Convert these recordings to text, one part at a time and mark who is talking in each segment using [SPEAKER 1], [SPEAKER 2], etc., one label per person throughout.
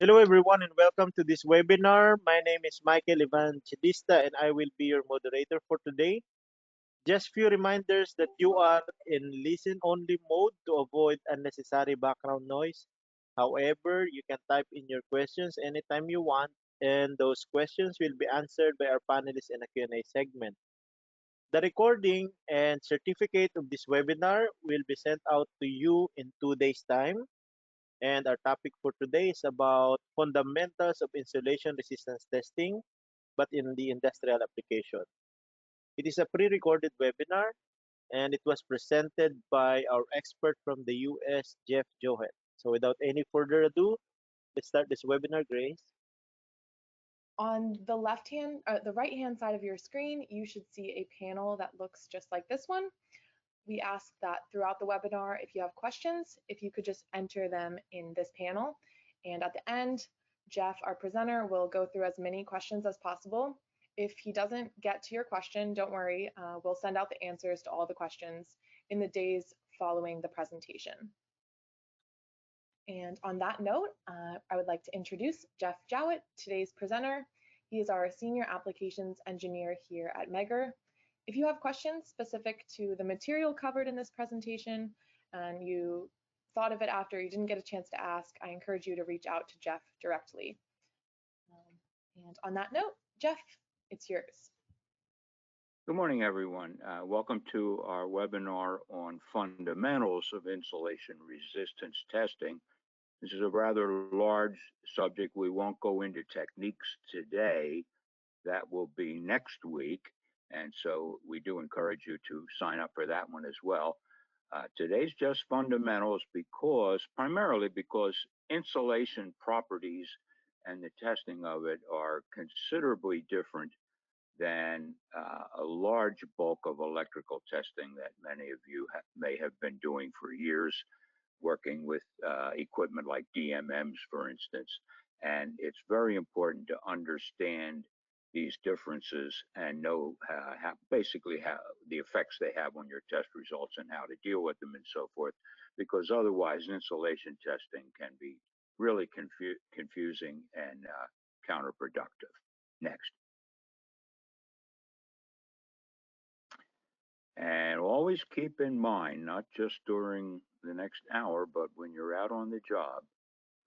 [SPEAKER 1] Hello, everyone, and welcome to this webinar. My name is Michael Evangelista, and I will be your moderator for today. Just few reminders that you are in listen-only mode to avoid unnecessary background noise. However, you can type in your questions anytime you want, and those questions will be answered by our panelists in a Q&A segment. The recording and certificate of this webinar will be sent out to you in 2 days' time. And our topic for today is about fundamentals of insulation resistance testing, but in the industrial application. It is a pre-recorded webinar, and it was presented by our expert from the US, Jeff Johet. So without any further ado, let's start this webinar, Grace.
[SPEAKER 2] On the right hand side of your screen, you should see a panel that looks just like this one. We ask that throughout the webinar, if you have questions, if you could just enter them in this panel. And at the end, Jeff, our presenter, will go through as many questions as possible. If he doesn't get to your question, don't worry, we'll send out the answers to all the questions in the days following the presentation. And on that note, I would like to introduce Jeff Jowett, today's presenter. He is our Senior Applications Engineer here at Megger. If you have questions specific to the material covered in this presentation and you thought of it after you didn't get a chance to ask, I encourage you to reach out to Jeff directly. And on that note, Jeff, it's yours.
[SPEAKER 3] Good morning, everyone. Welcome to our webinar on fundamentals of insulation resistance testing. This is a rather large subject. We won't go into techniques today. That will be next week. And so we do encourage you to sign up for that one as well. Today's just fundamentals primarily because insulation properties and the testing of it are considerably different than a large bulk of electrical testing that many of you may have been doing for years, working with equipment like DMMs, for instance. And it's very important to understand these differences and know basically how the effects they have on your test results and how to deal with them and so forth, because otherwise insulation testing can be really confusing and counterproductive. Next. And always keep in mind, not just during the next hour, but when you're out on the job,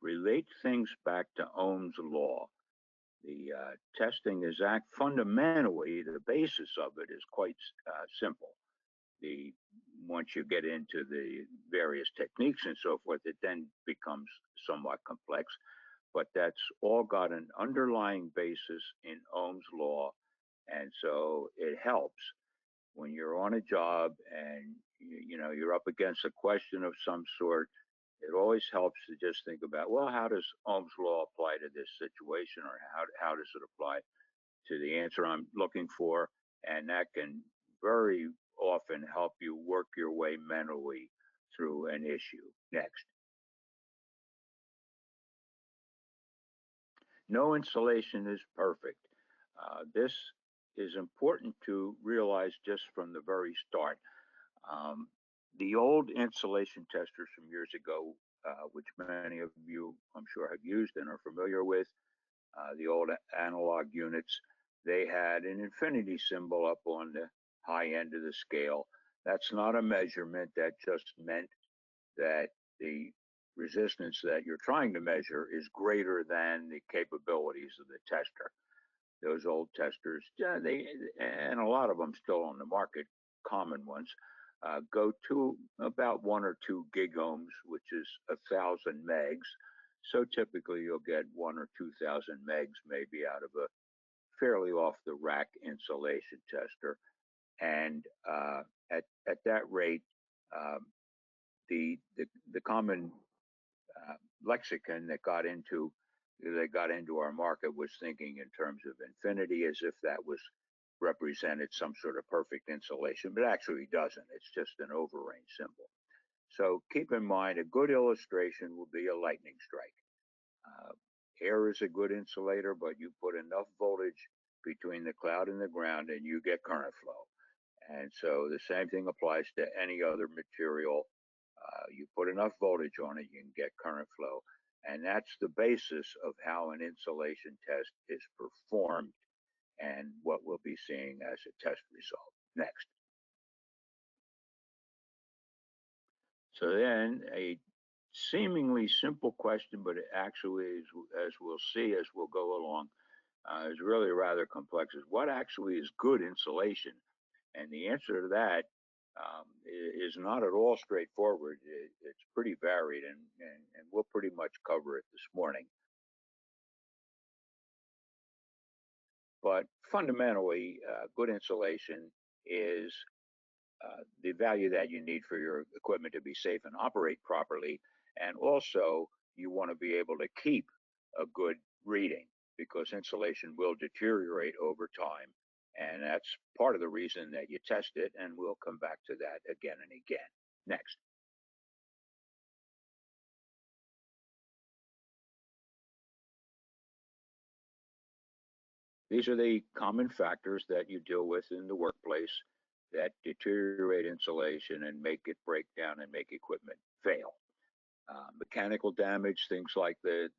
[SPEAKER 3] relate things back to Ohm's Law. The testing is fundamentally, the basis of it is quite simple. Once you get into the various techniques and so forth, it then becomes somewhat complex, but that's all got an underlying basis in Ohm's Law, and so it helps when you're on a job and you're up against a question of some sort. It always helps to just think about, well, how does Ohm's law apply to this situation, or how does it apply to the answer I'm looking for? And that can very often help you work your way mentally through an issue. Next. No insulation is perfect. This is important to realize just from the very start. The old insulation testers from years ago, which many of you I'm sure have used and are familiar with, the old analog units, they had an infinity symbol up on the high end of the scale. That's not a measurement. That just meant that the resistance that you're trying to measure is greater than the capabilities of the tester. Those old testers, and a lot of them still on the market, common ones, go to about 1 or 2 gigohms, which is 1,000 megs. So typically you'll get 1 or 2,000 megs maybe out of a fairly off the rack insulation tester. And at that rate, the common lexicon that got into our market was thinking in terms of infinity, as if that was represented some sort of perfect insulation, but actually doesn't. It's just an overrange symbol. So keep in mind, a good illustration will be a lightning strike. Air is a good insulator, but you put enough voltage between the cloud and the ground and you get current flow. And so the same thing applies to any other material. You put enough voltage on it, you can get current flow. And that's the basis of how an insulation test is performed and what we'll be seeing as a test result. Next. So then a seemingly simple question, but it actually is, as we'll see as we'll go along, is really rather complex, is what actually is good insulation? And the answer to that is not at all straightforward. It's pretty varied, and we'll pretty much cover it this morning. But fundamentally, good insulation is the value that you need for your equipment to be safe and operate properly. And also, you want to be able to keep a good reading because insulation will deteriorate over time. And that's part of the reason that you test it. And we'll come back to that again and again. Next. These are the common factors that you deal with in the workplace that deteriorate insulation and make it break down and make equipment fail. Mechanical damage, things like the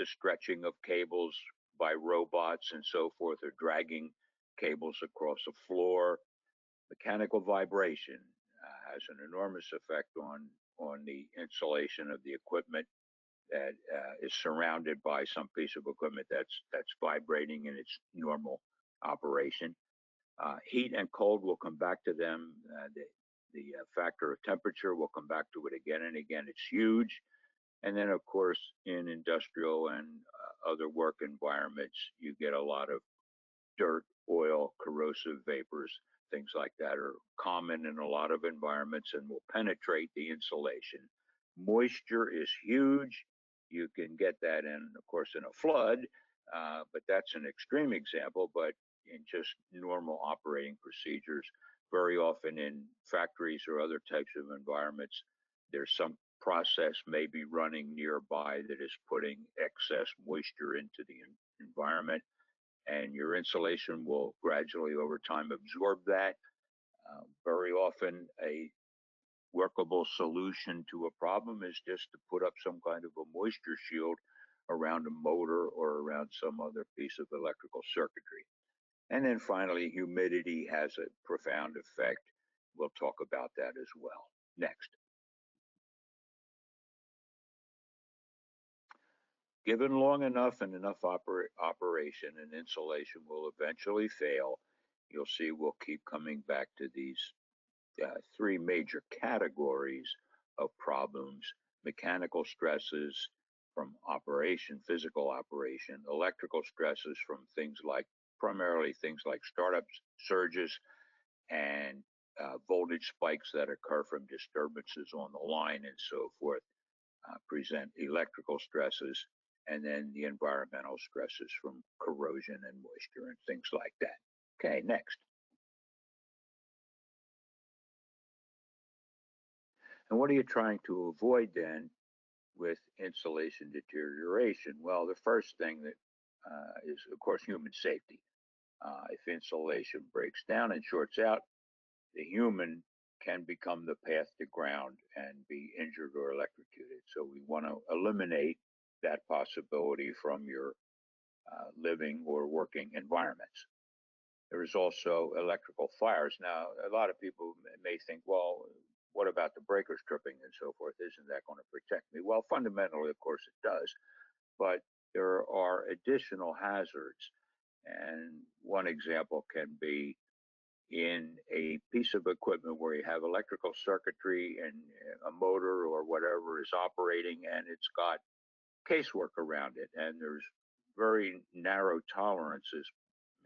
[SPEAKER 3] stretching of cables by robots and so forth, or dragging cables across a floor. Mechanical vibration has an enormous effect on the insulation of the equipment that is surrounded by some piece of equipment that's vibrating in its normal operation. Heat and cold, we'll come back to them. The factor of temperature, we'll come back to it again and again. It's huge. And then, of course, in industrial and other work environments, you get a lot of dirt, oil, corrosive vapors, things like that are common in a lot of environments and will penetrate the insulation. Moisture is huge. You can get that in, of course, in a flood, but that's an extreme example. But in just normal operating procedures, very often in factories or other types of environments, there's some process may be running nearby that is putting excess moisture into the environment, and your insulation will gradually over time absorb that. Very often a workable solution to a problem is just to put up some kind of a moisture shield around a motor or around some other piece of electrical circuitry. And then finally, humidity has a profound effect. We'll talk about that as well. Next. Given long enough and enough operation, and insulation will eventually fail. You'll see we'll keep coming back to these three major categories of problems: mechanical stresses from operation, physical operation, electrical stresses from things like, primarily things like startups, surges, and voltage spikes that occur from disturbances on the line and so forth, present electrical stresses, and then the environmental stresses from corrosion and moisture and things like that. Okay, next. And what are you trying to avoid then with insulation deterioration? Well, the first thing that is, of course, human safety. If insulation breaks down and shorts out, the human can become the path to ground and be injured or electrocuted. So we want to eliminate that possibility from your living or working environments. There is also electrical fires. Now, a lot of people may think, well, what about the breakers tripping and so forth? Isn't that going to protect me? Well, fundamentally, of course, it does. But there are additional hazards. And one example can be in a piece of equipment where you have electrical circuitry and a motor or whatever is operating, and it's got casework around it, and there's very narrow tolerances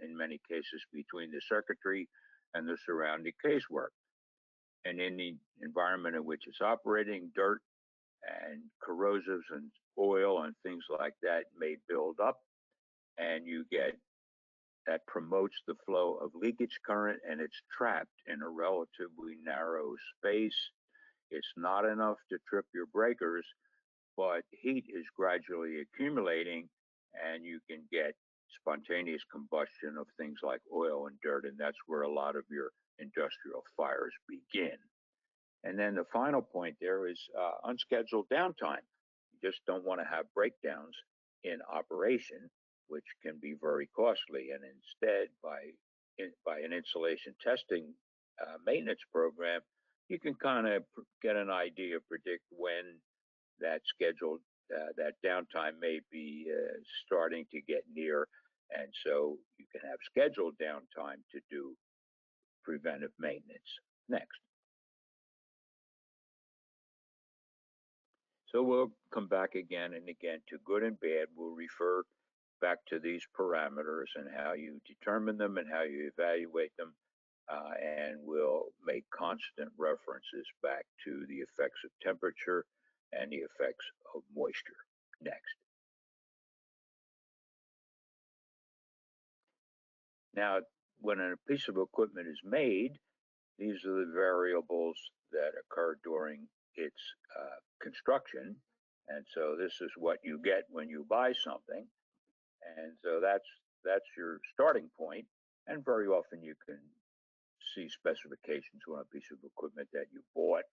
[SPEAKER 3] in many cases between the circuitry and the surrounding casework. And in the environment in which it's operating, dirt and corrosives and oil and things like that may build up, and you get that promotes the flow of leakage current, and it's trapped in a relatively narrow space. It's not enough to trip your breakers, but heat is gradually accumulating, and you can get spontaneous combustion of things like oil and dirt, and that's where a lot of your industrial fires begin. And then the final point there is unscheduled downtime. just don't want to have breakdowns in operation, which can be very costly. And instead, by an insulation testing maintenance program, you can kind of get an idea, predict when that scheduled that downtime may be starting to get near, and so you can have scheduled downtime to do preventive maintenance. Next. So we'll come back again and again to good and bad. We'll refer back to these parameters and how you determine them and how you evaluate them. And we'll make constant references back to the effects of temperature and the effects of moisture. Next. Now, when a piece of equipment is made, these are the variables that occur during its construction. And so this is what you get when you buy something. And so that's your starting point. And very often you can see specifications on a piece of equipment that you bought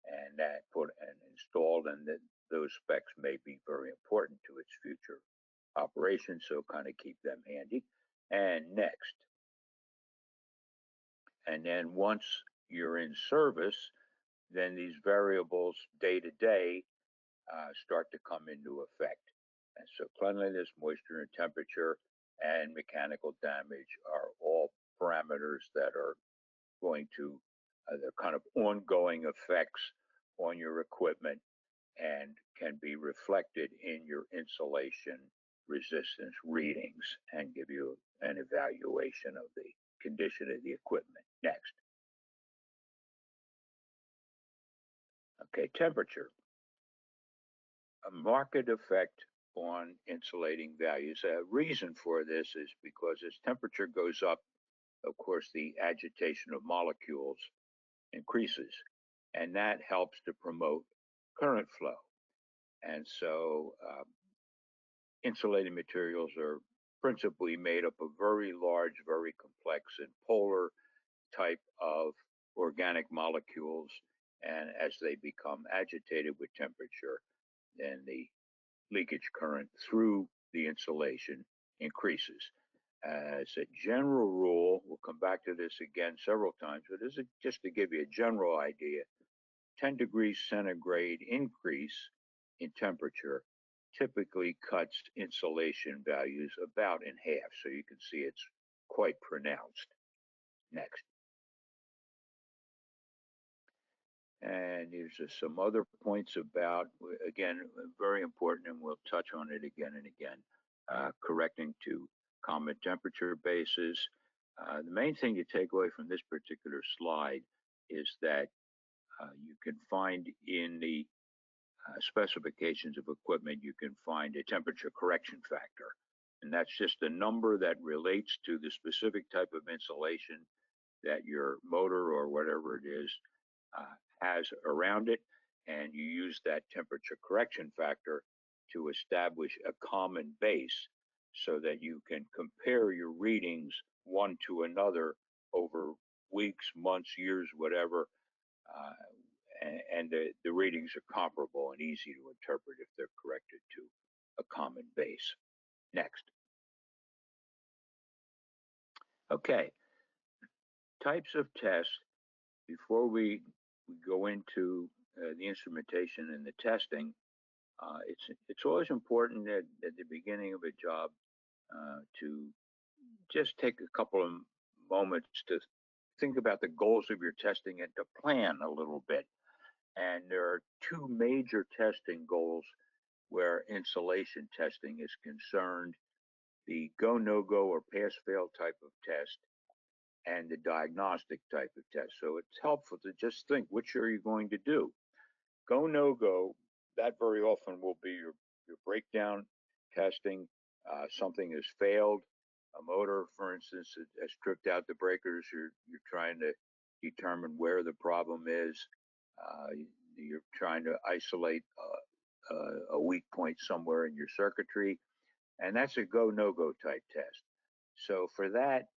[SPEAKER 3] and that put and installed, and that those specs may be very important to its future operation. So kind of keep them handy. And next. And then once you're in service, then these variables day to day start to come into effect. And so cleanliness, moisture, and temperature and mechanical damage are all parameters that are going to, they're kind of ongoing effects on your equipment and can be reflected in your insulation resistance readings and give you an evaluation of the condition of the equipment. Next. Okay, temperature. A marked effect on insulating values. A reason for this is because as temperature goes up, of course, the agitation of molecules increases, and that helps to promote current flow. And so insulating materials are principally made up of very large, very complex and polar type of organic molecules. And as they become agitated with temperature, then the leakage current through the insulation increases. As a general rule, we'll come back to this again several times, but this is just to give you a general idea. 10 degrees centigrade increase in temperature typically cuts insulation values about in half. So you can see it's quite pronounced. Next. And there's just some other points about, again, very important, and we'll touch on it again and again, correcting to common temperature bases. The main thing you take away from this particular slide is that you can find in the specifications of equipment, you can find a temperature correction factor. And that's just a number that relates to the specific type of insulation that your motor or whatever it is has around it, and you use that temperature correction factor to establish a common base so that you can compare your readings one to another over weeks, months, years, whatever, and the readings are comparable and easy to interpret if they're corrected to a common base. Next. Okay, types of tests. Before we go into the instrumentation and the testing, it's always important at the beginning of a job to just take a couple of moments to think about the goals of your testing and to plan a little bit. And there are two major testing goals where insulation testing is concerned: the go, no go, or pass fail type of test, and the diagnostic type of test. So it's helpful to just think, which are you going to do? Go, no go, that very often will be your breakdown testing. Something has failed. A motor, for instance, has tripped out the breakers. You're trying to determine where the problem is. You're trying to isolate a weak point somewhere in your circuitry. And that's a go, no go type test. So for that,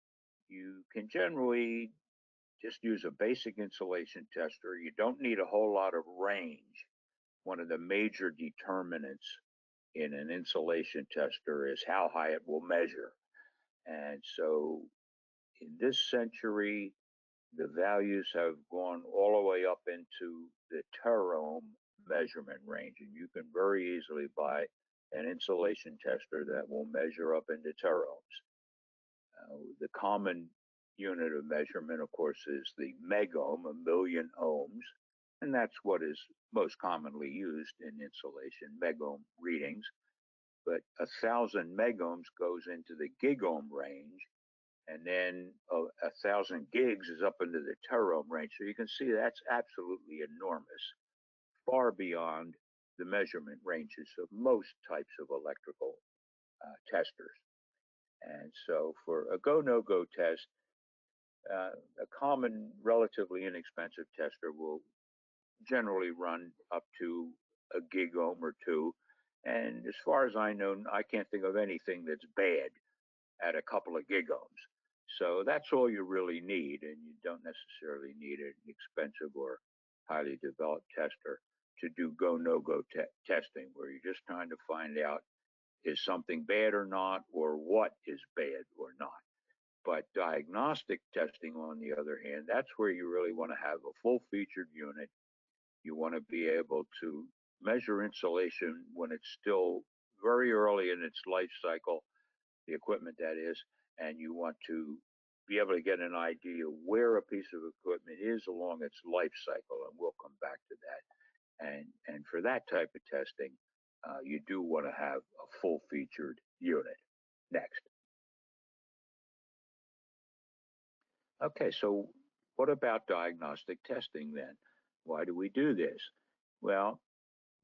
[SPEAKER 3] you can generally just use a basic insulation tester. You don't need a whole lot of range. one of the major determinants in an insulation tester is how high it will measure. And so in this century, the values have gone all the way up into the teraohm measurement range, and you can very easily buy an insulation tester that will measure up into teraohms. The common unit of measurement, of course, is the megohm, a million ohms, and that's what is most commonly used in insulation, megohm readings. But 1,000 megohms goes into the gigohm range, and then 1,000 gigs is up into the teraohm range. So you can see that's absolutely enormous, far beyond the measurement ranges of most types of electrical testers. And so for a go no go test, a common, relatively inexpensive tester will generally run up to a gig ohm or two. And as far as I know, I can't think of anything that's bad at a couple of gig ohms. So that's all you really need, and you don't necessarily need an expensive or highly developed tester to do go no go testing, where you're just trying to find out is something bad or not, or what is bad or not. But diagnostic testing, on the other hand, that's where you really want to have a full featured unit. You want to be able to measure insulation when it's still very early in its life cycle, the equipment that is, and you want to be able to get an idea where a piece of equipment is along its life cycle, and we'll come back to that. And for that type of testing, you do want to have a full featured unit. Next. Okay, so what about diagnostic testing then? Why do we do this? Well,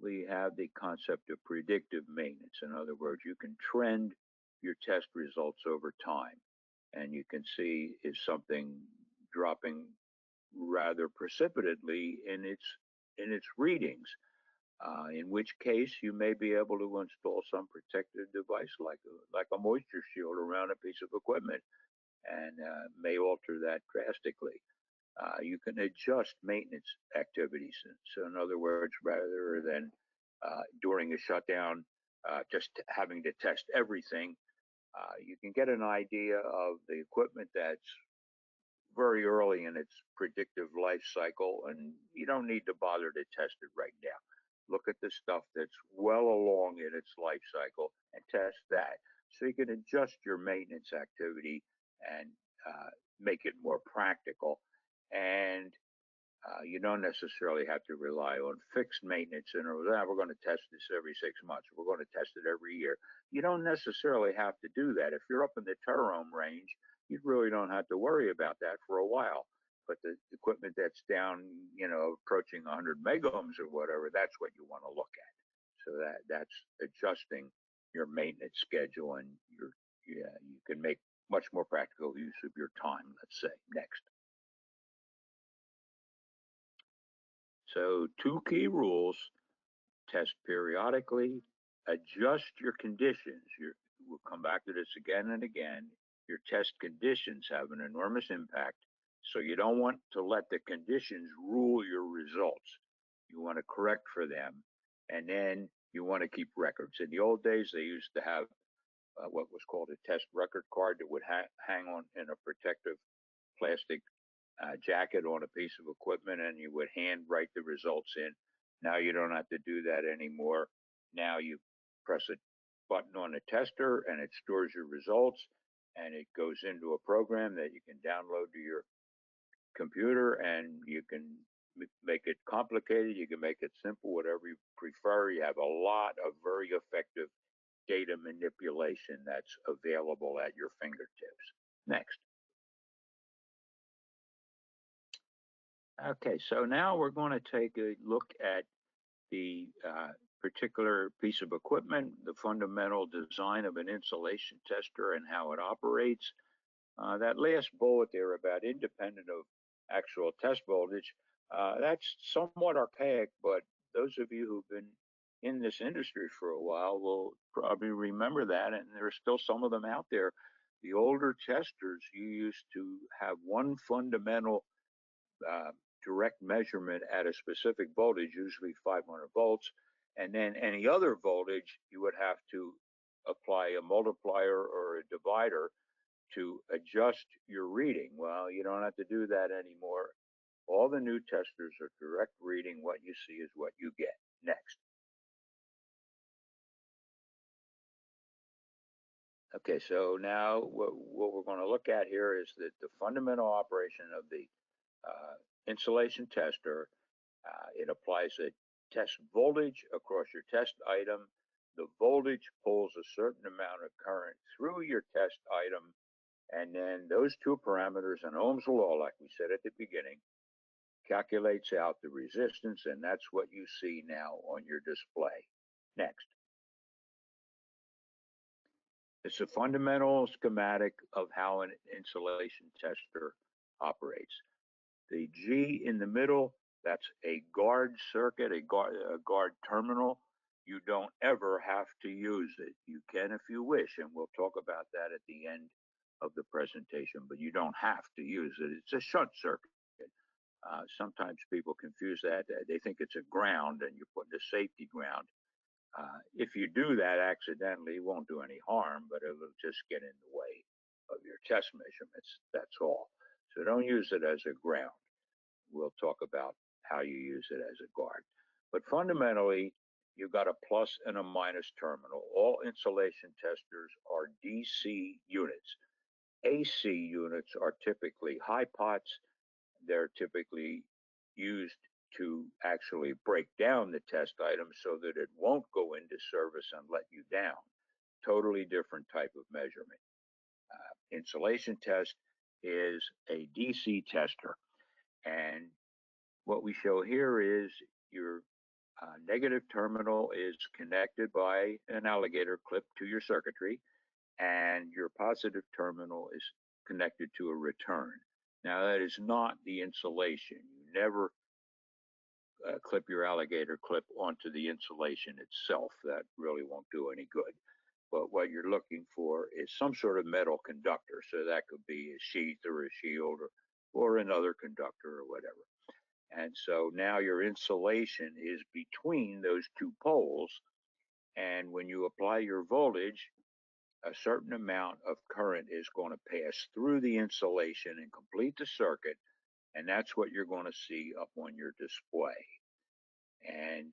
[SPEAKER 3] we have the concept of predictive maintenance. In other words, you can trend your test results over time, and you can see is something dropping rather precipitately in its readings. In which case, you may be able to install some protective device like a moisture shield around a piece of equipment, and may alter that drastically. You can adjust maintenance activities. So, in other words, rather than during a shutdown just having to test everything, you can get an idea of the equipment that's very early in its predictive life cycle, and you don't need to bother to test it right now. Look at the stuff that's well along in its life cycle and test that. So you can adjust your maintenance activity and make it more practical. And you don't necessarily have to rely on fixed maintenance and we're going to test this every 6 months. We're going to test it every year. You don't necessarily have to do that. If you're up in the teraohm range, you really don't have to worry about that for a while. But the equipment that's down, approaching 100 megohms or whatever, that's what you want to look at. So that's adjusting your maintenance schedule, and you can make much more practical use of your time. Let's say next. So, two key rules: test periodically, adjust your conditions. We'll come back to this again and again. Your test conditions have an enormous impact, so you don't want to let the conditions rule your results. You want to correct for them, and then you want to keep records. In the old days, they used to have what was called a test record card that would hang on in a protective plastic jacket on a piece of equipment, and you would hand write the results in. Now you don't have to do that anymore. Now you press a button on the tester and it stores your results, and it goes into a program that you can download to your computer, and you can make it complicated, you can make it simple, whatever you prefer. You have a lot of very effective data manipulation that's available at your fingertips. Next. Okay, so now we're going to take a look at the particular piece of equipment, the fundamental design of an insulation tester and how it operates. That last bullet there about independent of actual test voltage, that's somewhat archaic, but those of you who've been in this industry for a while will probably remember that, and there are still some of them out there. The older testers, you used to have one fundamental direct measurement at a specific voltage, usually 500 volts, and then any other voltage, you would have to apply a multiplier or a divider to adjust your reading. Well, you don't have to do that anymore. All the new testers are direct reading. What you see is what you get. Next. Okay, so now what we're going to look at here is that the fundamental operation of the insulation tester. It applies a test voltage across your test item. The voltage pulls a certain amount of current through your test item, and then those two parameters in Ohm's law, like we said at the beginning, calculates out the resistance, and that's what you see now on your display. Next. It's a fundamental schematic of how an insulation tester operates. The G in the middle, that's a guard circuit, a guard terminal. You don't ever have to use it. You can if you wish, and we'll talk about that at the end of the presentation, but you don't have to use it. It's a shunt circuit. Sometimes people confuse that. They think it's a ground and you're putting a safety ground. If you do that accidentally, it won't do any harm, but it'll just get in the way of your test measurements. That's all. So don't use it as a ground. We'll talk about how you use it as a guard. But fundamentally, you've got a plus and a minus terminal. All insulation testers are DC units. AC units are typically high pots. They're typically used to actually break down the test item so that it won't go into service and let you down. Totally different type of measurement. Insulation test is a DC tester. And what we show here is your negative terminal is connected by an alligator clip to your circuitry, and your positive terminal is connected to a return. Now, that is not the insulation. You never clip your alligator clip onto the insulation itself. That really won't do any good. But what you're looking for is some sort of metal conductor. So that could be a sheath or a shield or another conductor or whatever. And so now your insulation is between those two poles. And when you apply your voltage, a certain amount of current is going to pass through the insulation and complete the circuit. And that's what you're going to see up on your display. And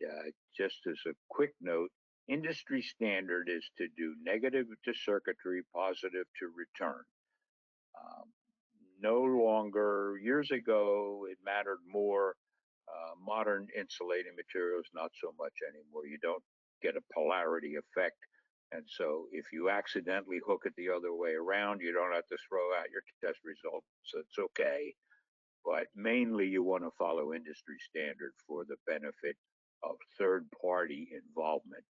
[SPEAKER 3] just as a quick note, industry standard is to do negative to circuitry, positive to return. No longer, years ago, it mattered more. Modern insulating materials, not so much anymore. You don't get a polarity effect. And so if you accidentally hook it the other way around, you don't have to throw out your test results. So it's okay. But mainly you want to follow industry standard for the benefit of third party involvement.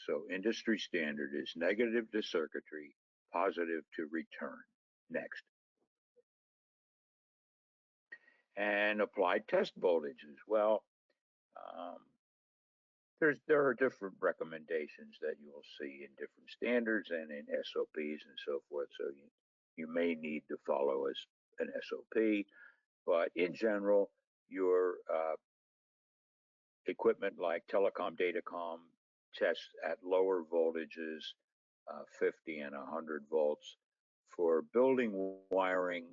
[SPEAKER 3] So industry standard is negative to circuitry, positive to return. Next. And applied test voltages. Well, um, there are different recommendations that you will see in different standards and in SOPs and so forth. So you may need to follow as an SOP, but in general, your equipment like telecom, datacom tests at lower voltages, 50 and 100 volts. For building wiring,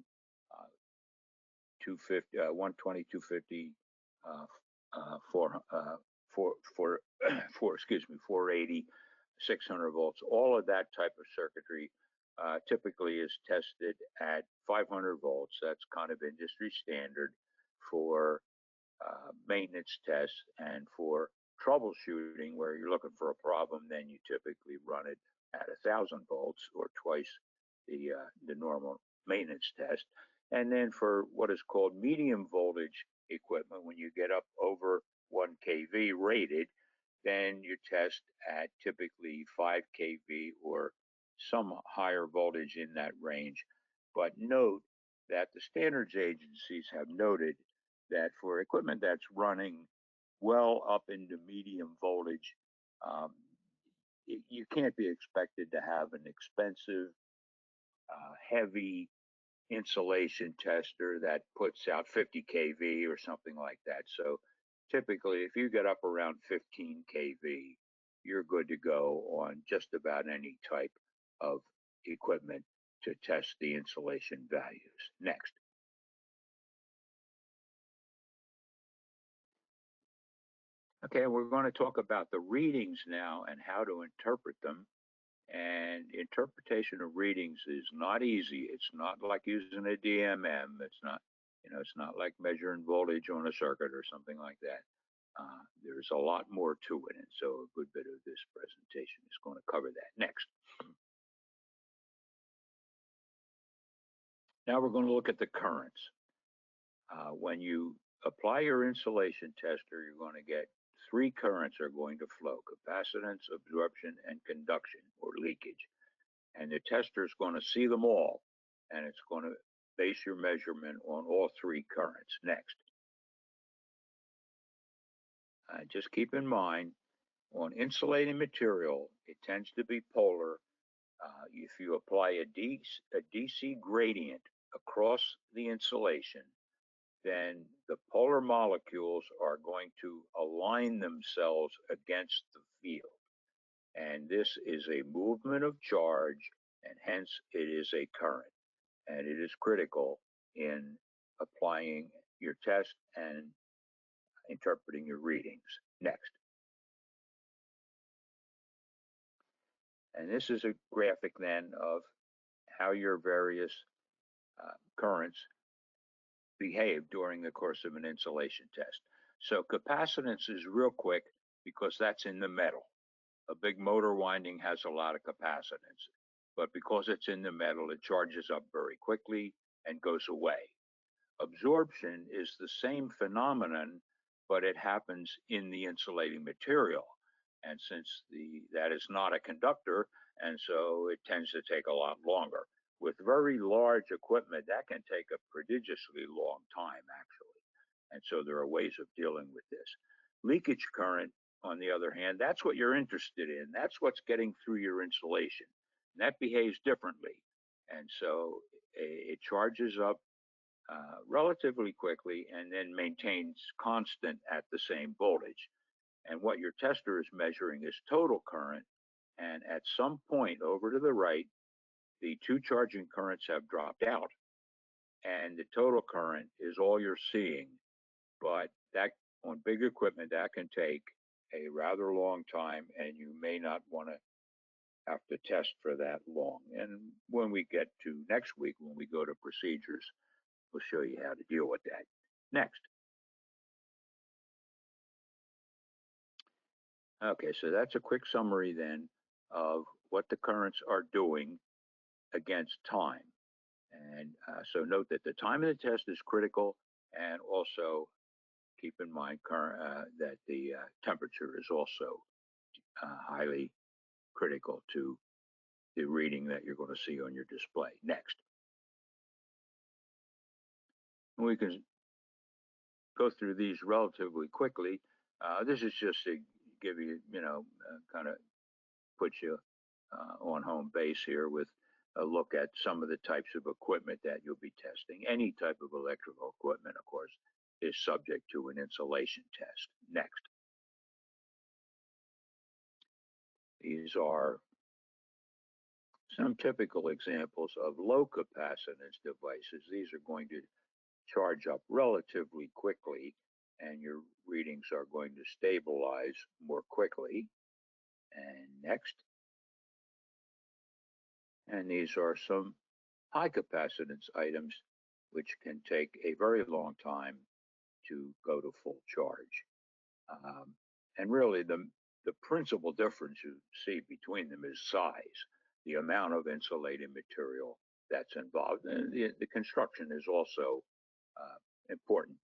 [SPEAKER 3] 250, 120, 250, uh, excuse me, 480, 600 volts. All of that type of circuitry typically is tested at 500 volts. That's kind of industry standard for maintenance tests, and for troubleshooting where you're looking for a problem, then you typically run it at 1,000 volts or twice the normal maintenance test. And then for what is called medium voltage equipment, when you get up over 1 kV rated, then you test at typically 5 kV or some higher voltage in that range. But note that the standards agencies have noted that for equipment that's running well up into medium voltage, um, you can't be expected to have an expensive, heavy insulation tester that puts out 50 kV or something like that. So typically, if you get up around 15 kV, you're good to go on just about any type of equipment to test the insulation values. Next. Okay, we're going to talk about the readings now and how to interpret them. And interpretation of readings is not easy. It's not like using a DMM. It's not like measuring voltage on a circuit or something like that. There's a lot more to it, and so a good bit of this presentation is going to cover that. Next. Now we're going to look at the currents. When you apply your insulation tester, you're going to get three currents are going to flow: capacitance, absorption, and conduction or leakage. And the tester is going to see them all, and it's going to base your measurement on all three currents. Next. Just keep in mind, on insulating material, it tends to be polar. If you apply a DC gradient across the insulation, then the polar molecules are going to align themselves against the field. And this is a movement of charge, and hence it is a current. And it is critical in applying your test and interpreting your readings. Next. And this is a graphic then of how your various currents behave during the course of an insulation test. So capacitance is real quick because that's in the metal. A big motor winding has a lot of capacitance, but because it's in the metal, it charges up very quickly and goes away. Absorption is the same phenomenon, but it happens in the insulating material. And since that is not a conductor, and so it tends to take a lot longer. With very large equipment, that can take a prodigiously long time, actually. And so there are ways of dealing with this. Leakage current, on the other hand, that's what you're interested in. That's what's getting through your insulation. And that behaves differently. And so it charges up relatively quickly and then maintains constant at the same voltage. And what your tester is measuring is total current. And at some point over to the right, the two charging currents have dropped out. And the total current is all you're seeing. But that, on big equipment, that can take a rather long time, and you may not want to have to test for that long. And when we get to next week, when we go to procedures, we'll show you how to deal with that. Next. Okay, so that's a quick summary then of what the currents are doing against time. And so note that the time of the test is critical, and also keep in mind that the temperature is also highly critical to the reading that you're going to see on your display. Next. We can go through these relatively quickly. This is just to give you, kind of put you on home base here with a look at some of the types of equipment that you'll be testing. Any type of electrical equipment, of course, is subject to an insulation test. Next. These are some typical examples of low capacitance devices. These are going to charge up relatively quickly, and your readings are going to stabilize more quickly. And next. And these are some high capacitance items which can take a very long time to go to full charge. And really the principal difference you see between them is size, the amount of insulating material that's involved. And the construction is also important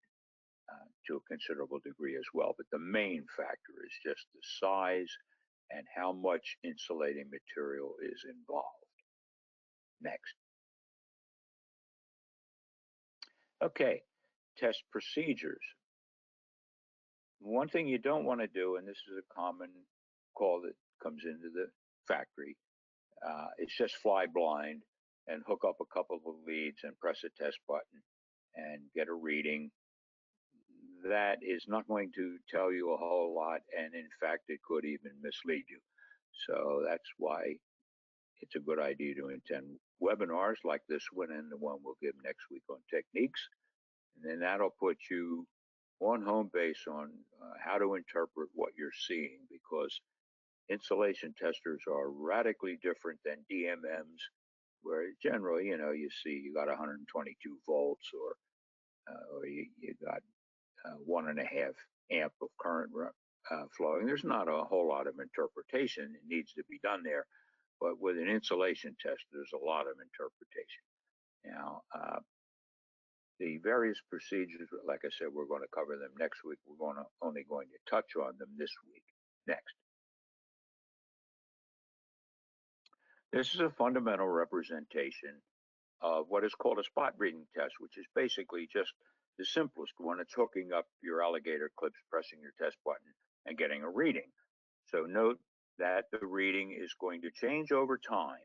[SPEAKER 3] to a considerable degree as well. But the main factor is just the size and how much insulating material is involved. Next. Okay, test procedures. One thing you don't want to do, and this is a common call that comes into the factory, it's just fly blind and hook up a couple of leads and press a test button and get a reading, that is not going to tell you a whole lot, and in fact, it could even mislead you. So that's why it's a good idea to attend webinars like this one and the one we'll give next week on techniques. And then that'll put you on home base on how to interpret what you're seeing, because insulation testers are radically different than DMMs, where generally, you see you got 122 volts, or you got 1.5 amp of current flowing. There's not a whole lot of interpretation that needs to be done there, but with an insulation test, there's a lot of interpretation. Now, the various procedures, like I said, we're going to cover them next week. We're only going to touch on them this week. Next. This is a fundamental representation of what is called a spot reading test, which is basically just the simplest one. It's hooking up your alligator clips, pressing your test button, and getting a reading. So note that the reading is going to change over time,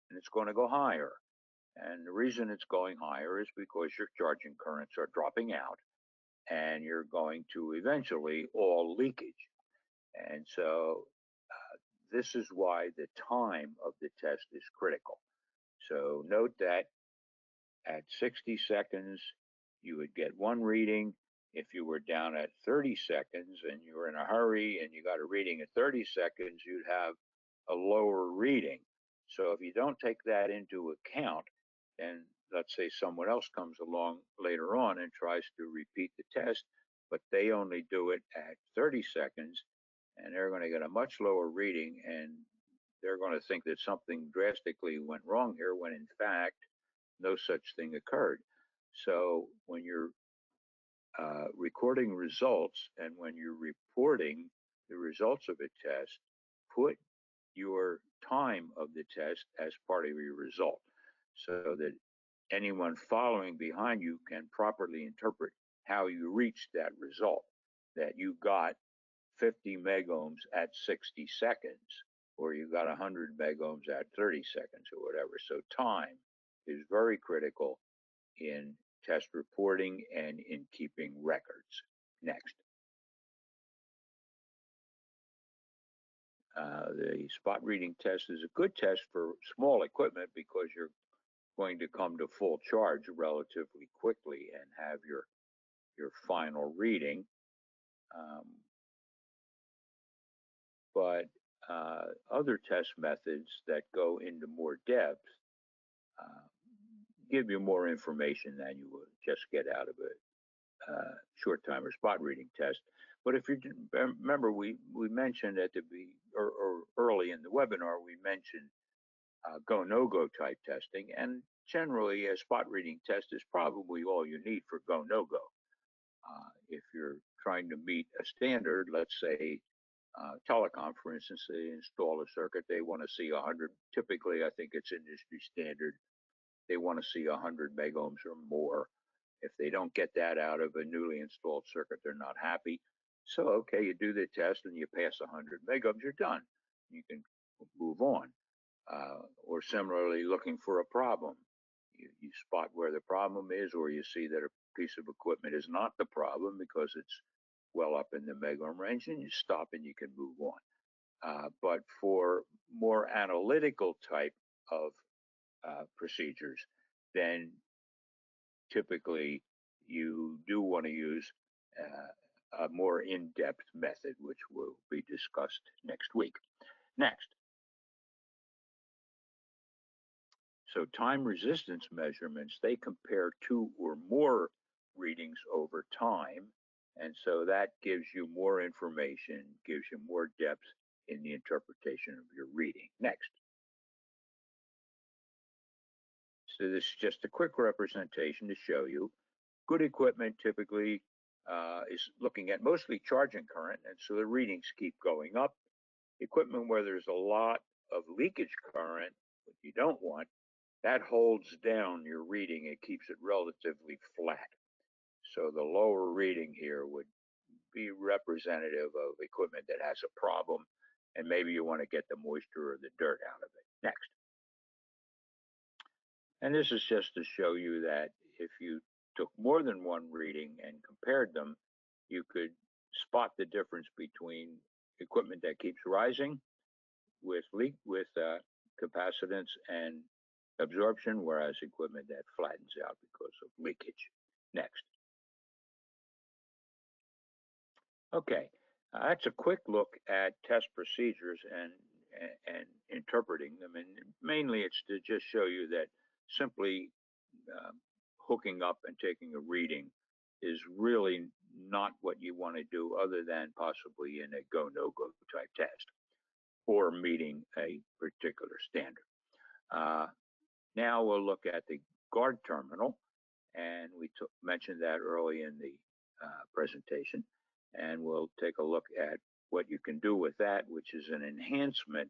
[SPEAKER 3] and it's going to go higher. And the reason it's going higher is because your charging currents are dropping out, and you're going to eventually all leakage. And so this is why the time of the test is critical. So note that at 60 seconds, you would get one reading. If you were down at 30 seconds and you were in a hurry and you got a reading at 30 seconds, you'd have a lower reading. So if you don't take that into account, then let's say someone else comes along later on and tries to repeat the test, but they only do it at 30 seconds, and they're going to get a much lower reading, and they're going to think that something drastically went wrong here, when in fact, no such thing occurred. So when you're recording results and when you're reporting the results of a test, put your time of the test as part of your result, so that anyone following behind you can properly interpret how you reached that result, that you got 50 megohms at 60 seconds, or you got 100 megohms at 30 seconds, or whatever. So time is very critical in test reporting and in keeping records. Next. The spot reading test is a good test for small equipment because you're going to come to full charge relatively quickly and have your final reading. But other test methods that go into more depth give you more information than you would just get out of a short time or spot reading test. But if you remember, we mentioned at the or early in the webinar, we mentioned go no go type testing, and generally a spot reading test is probably all you need for go no go. If you're trying to meet a standard, let's say telecom, for instance, they install a circuit, they want to see 100. Typically, I think it's industry standard. They want to see 100 megohms or more. If they don't get that out of a newly installed circuit, they're not happy. So, okay, you do the test and you pass 100 megohms, you're done. You can move on. Or similarly, looking for a problem. You spot where the problem is, or you see that a piece of equipment is not the problem because it's well up in the megohm range, and you stop and you can move on. But for more analytical type of procedures, then typically you do want to use a more in-depth method, which will be discussed next week. Next. So time resistance measurements, they compare two or more readings over time. And so that gives you more information, gives you more depth in the interpretation of your reading. Next. So this is just a quick representation to show you. Good equipment typically is looking at mostly charging current, and so the readings keep going up. Equipment where there's a lot of leakage current, what you don't want, that holds down your reading. It keeps it relatively flat. So the lower reading here would be representative of equipment that has a problem, and maybe you want to get the moisture or the dirt out of it. Next. And this is just to show you that if you took more than one reading and compared them, you could spot the difference between equipment that keeps rising with capacitance and absorption, whereas equipment that flattens out because of leakage. Next. Okay, that's a quick look at test procedures and interpreting them, and mainly it's to just show you that simply um, hooking up and taking a reading is really not what you want to do, other than possibly in a go no go type test or meeting a particular standard. Uh, Now we'll look at the guard terminal, and we mentioned that early in the presentation, and we'll take a look at what you can do with that, which is an enhancement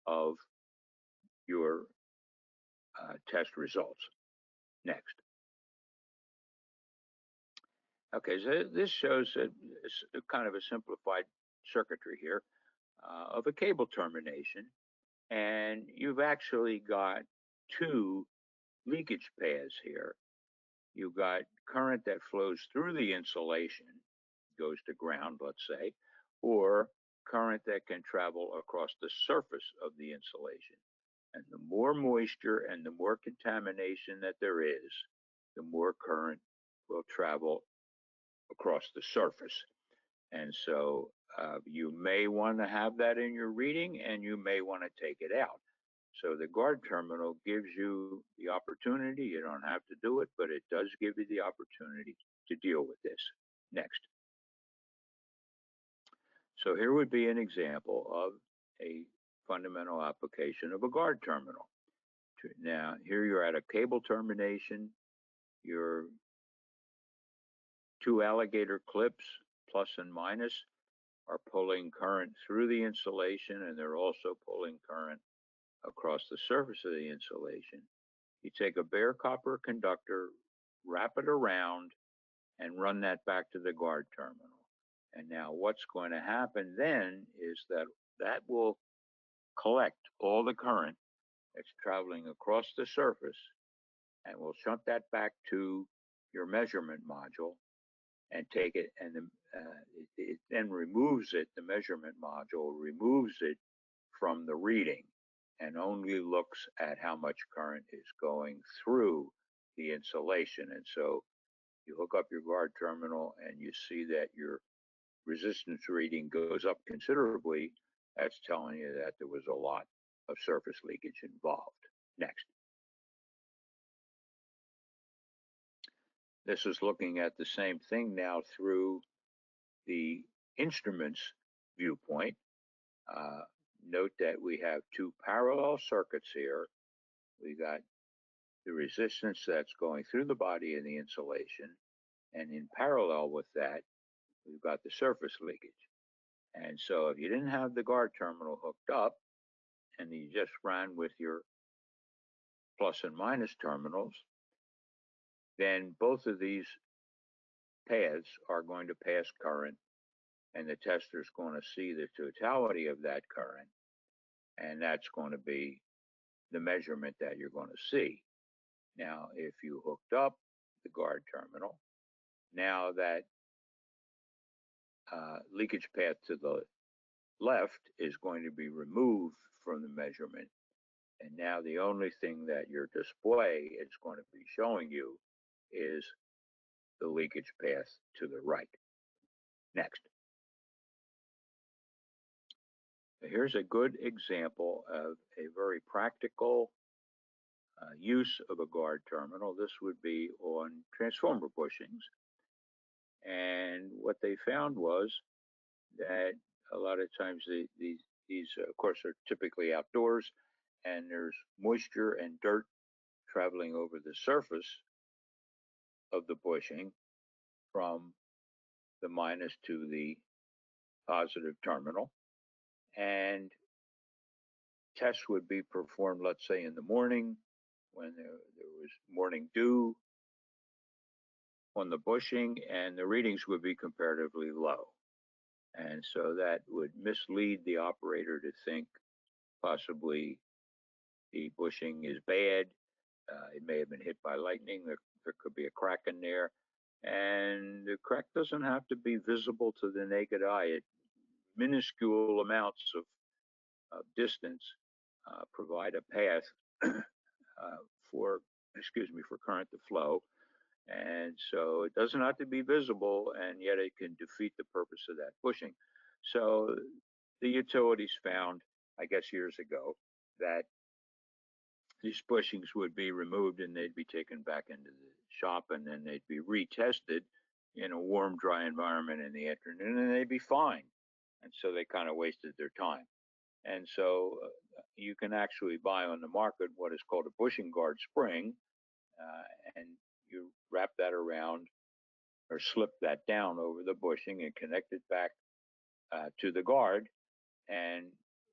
[SPEAKER 3] of your test results. Next. Okay, so this shows a kind of a simplified circuitry here of a cable termination, and you've actually got two leakage paths here. You've got current that flows through the insulation, goes to ground, let's say, or current that can travel across the surface of the insulation. And the more moisture and the more contamination that there is, the more current will travel across the surface. And so you may want to have that in your reading, and you may want to take it out. So the guard terminal gives you the opportunity. You don't have to do it, but it does give you the opportunity to deal with this. Next. So here would be an example of a fundamental application of a guard terminal. Now, here you're at a cable termination. Your two alligator clips, plus and minus, are pulling current through the insulation, and they're also pulling current across the surface of the insulation. You take a bare copper conductor, wrap it around, and run that back to the guard terminal. And now what's going to happen then is that that will collect all the current that's traveling across the surface, and will shunt that back to your measurement module and take it, and it then removes it. The measurement module removes it from the reading and only looks at how much current is going through the insulation. And so you hook up your guard terminal and you see that your resistance reading goes up considerably. That's telling you that there was a lot of surface leakage involved. Next. This is looking at the same thing now through the instruments viewpoint. Uh, Note that we have two parallel circuits here. We got the resistance that's going through the body of the insulation, and in parallel with that, we've got the surface leakage. And so if you didn't have the guard terminal hooked up and you just ran with your plus and minus terminals, then both of these paths are going to pass current, and the tester is going to see the totality of that current, and that's going to be the measurement that you're going to see. Now, if you hooked up the guard terminal, now that leakage path to the left is going to be removed from the measurement. And now the only thing that your display is going to be showing you is the leakage path to the right. Next. Here's a good example of a very practical use of a guard terminal. This would be on transformer bushings. And what they found was that a lot of times these of course, are typically outdoors, and there's moisture and dirt traveling over the surface of the bushing from the minus to the positive terminal. And tests would be performed, let's say, in the morning when there was morning dew on the bushing, and the readings would be comparatively low. And so that would mislead the operator to think possibly the bushing is bad, It may have been hit by lightning. There could be a crack in there. And the crack doesn't have to be visible to the naked eye. Minuscule amounts of distance provide a path for, excuse me, for current to flow. And so it doesn't have to be visible, and yet it can defeat the purpose of that bushing. So the utilities found, I guess years ago, that these bushings would be removed and they'd be taken back into the shop, and then they'd be retested in a warm, dry environment in the afternoon, and they'd be fine. And so they kind of wasted their time. And so you can actually buy on the market what is called a bushing guard spring, and you wrap that around or slip that down over the bushing and connect it back to the guard, and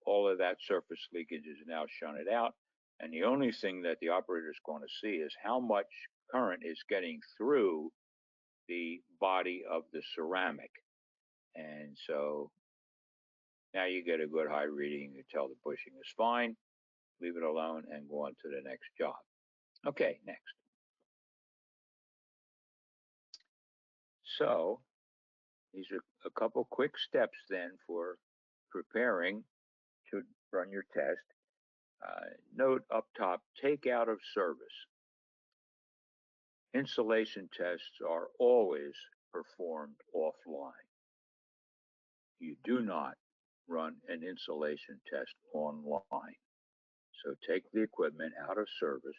[SPEAKER 3] all of that surface leakage is now shunted out. And the only thing that the operator is going to see is how much current is getting through the body of the ceramic. And so now you get a good high reading. You tell the bushing is fine, leave it alone, and go on to the next job. Okay, next. So these are a couple quick steps then for preparing to run your test. Note up top, take out of service. Insulation tests are always performed offline. You do not run an insulation test online. So take the equipment out of service.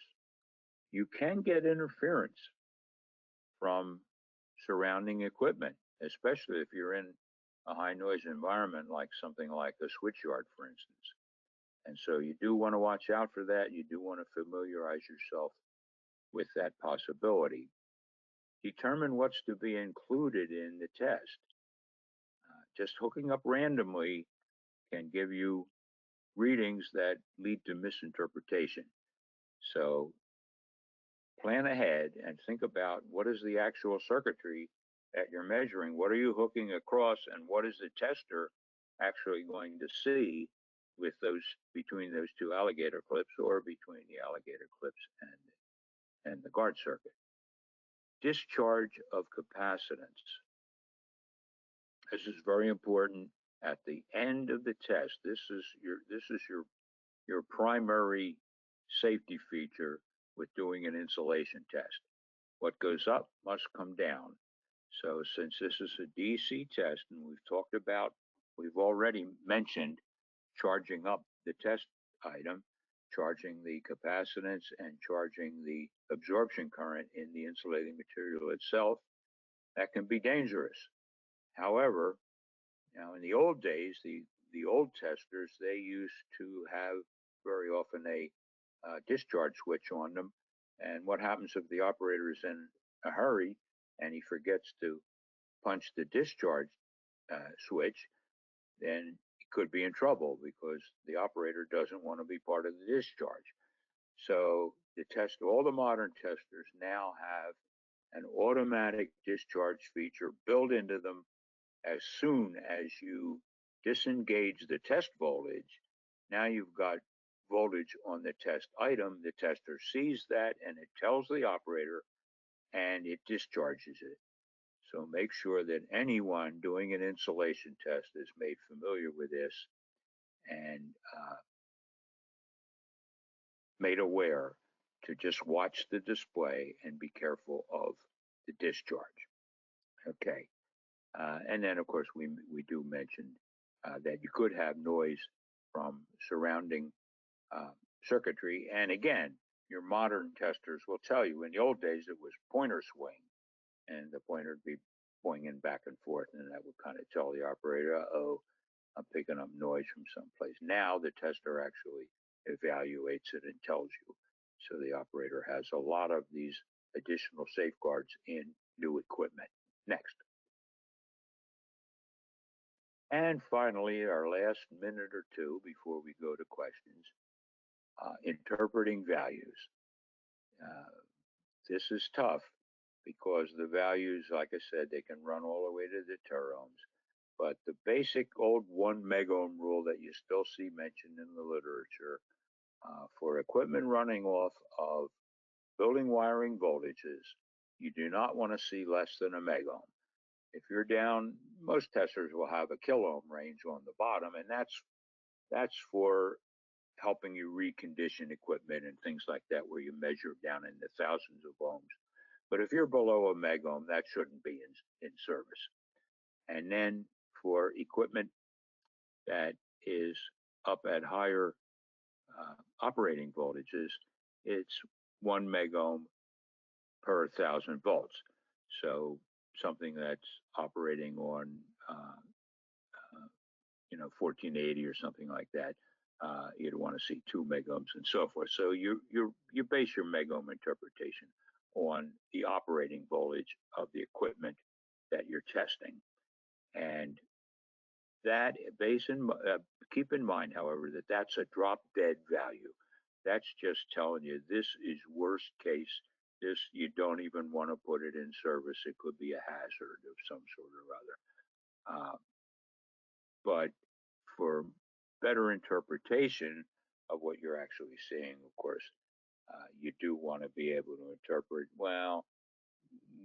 [SPEAKER 3] You can get interference from surrounding equipment, especially if you're in a high noise environment like something like a switchyard, for instance. And so you do want to watch out for that. You do want to familiarize yourself with that possibility. Determine what's to be included in the test. Just hooking up randomly can give you readings that lead to misinterpretation. So plan ahead and think about what is the actual circuitry that you're measuring. What are you hooking across, and what is the tester actually going to see with those, between those two alligator clips, or between the alligator clips and the guard circuit. Discharge of capacitance. This is very important at the end of the test. This is your primary safety feature with doing an insulation test. What goes up must come down. So since this is a DC test, and we've already mentioned charging up the test item, charging the capacitance and charging the absorption current in the insulating material itself, that can be dangerous. However, now in the old days, the old testers, they used to have very often a discharge switch on them. And what happens if the operator is in a hurry and he forgets to punch the discharge switch? Then he could be in trouble because the operator doesn't want to be part of the discharge. So all the modern testers now have an automatic discharge feature built into them. As soon as you disengage the test voltage, now you've got voltage on the test item. The tester sees that and it tells the operator, and it discharges it. So make sure that anyone doing an insulation test is made familiar with this and made aware to just watch the display and be careful of the discharge. Okay. And then, of course, we do mention that you could have noise from surrounding circuitry. And again, your modern testers will tell you, in the old days, it was pointer swing, and the pointer would be pointing back and forth, and that would kind of tell the operator, oh, I'm picking up noise from someplace. Now the tester actually evaluates it and tells you. So the operator has a lot of these additional safeguards in new equipment. Next. And finally, our last minute or two before we go to questions, interpreting values. This is tough because the values, like I said, they can run all the way to the terohms. But the basic old 1 megohm rule that you still see mentioned in the literature for equipment running off of building wiring voltages, you do not want to see less than a megohm. If you're down, most testers will have a kilo ohm range on the bottom, and that's for helping you recondition equipment and things like that, where you measure down in the thousands of ohms. But if you're below a megohm, that shouldn't be in service. And then for equipment that is up at higher operating voltages, it's 1 megohm per 1,000 volts. So something that's operating on, uh, 1480 or something like that, you'd want to see 2 megohms and so forth. So you base your megohm interpretation on the operating voltage of the equipment that you're testing, and that base in keep in mind, however, that that's a drop dead value. That's just telling you this is worst case. This, you don't even want to put it in service. It could be a hazard of some sort or other. But for better interpretation of what you're actually seeing, of course, you do want to be able to interpret, well,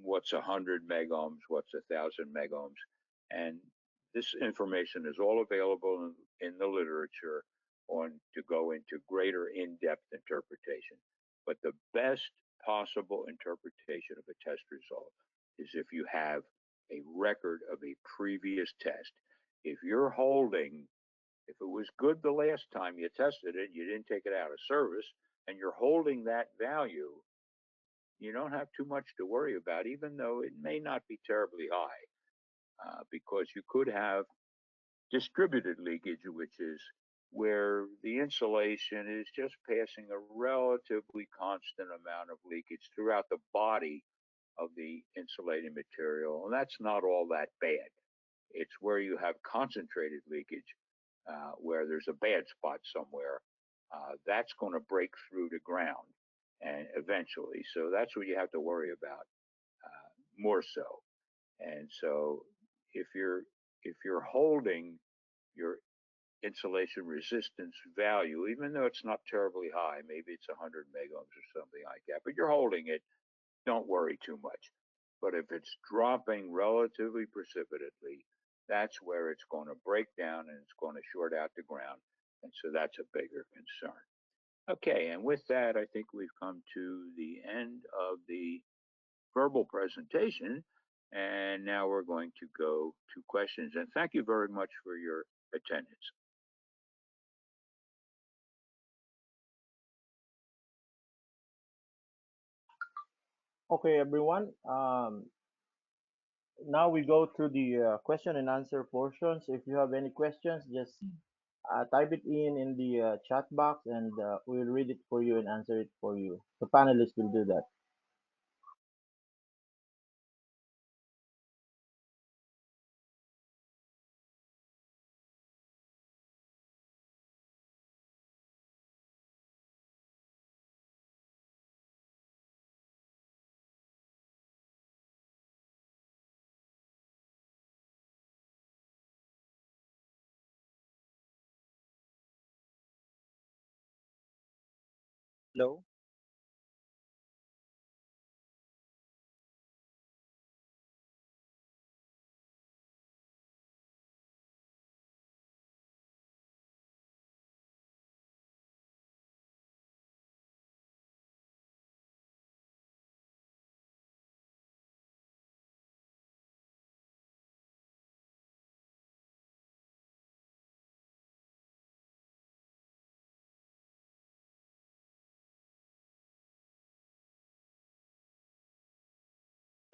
[SPEAKER 3] what's 100 megohms, what's 1,000 megohms, and this information is all available in the literature on to go into greater in-depth interpretation. But the best possible interpretation of a test result is if you have a record of a previous test. If you're holding, if it was good the last time you tested it, you didn't take it out of service, and you're holding that value, you don't have too much to worry about, even though it may not be terribly high, because you could have distributed leakage, which is where the insulation is just passing a relatively constant amount of leakage throughout the body of the insulating material. And that's not all that bad. It's where you have concentrated leakage, where there's a bad spot somewhere, that's going to break through the ground and eventually. So that's what you have to worry about, more so. And so if you're if you're holding your insulation resistance value, even though it's not terribly high, maybe it's 100 megohms or something like that, but you're holding it, don't worry too much. But if it's dropping relatively precipitously, that's where it's going to break down and it's going to short out the ground. And so that's a bigger concern. Okay, and with that, I think we've come to the end of the verbal presentation. And now we're going to go to questions. And thank you very much for your attendance.
[SPEAKER 1] Okay, everyone. Now we go to the question and answer portions. If you have any questions, just type it in the chat box, and we'll read it for you and answer it for you. The panelists will do that. Hello.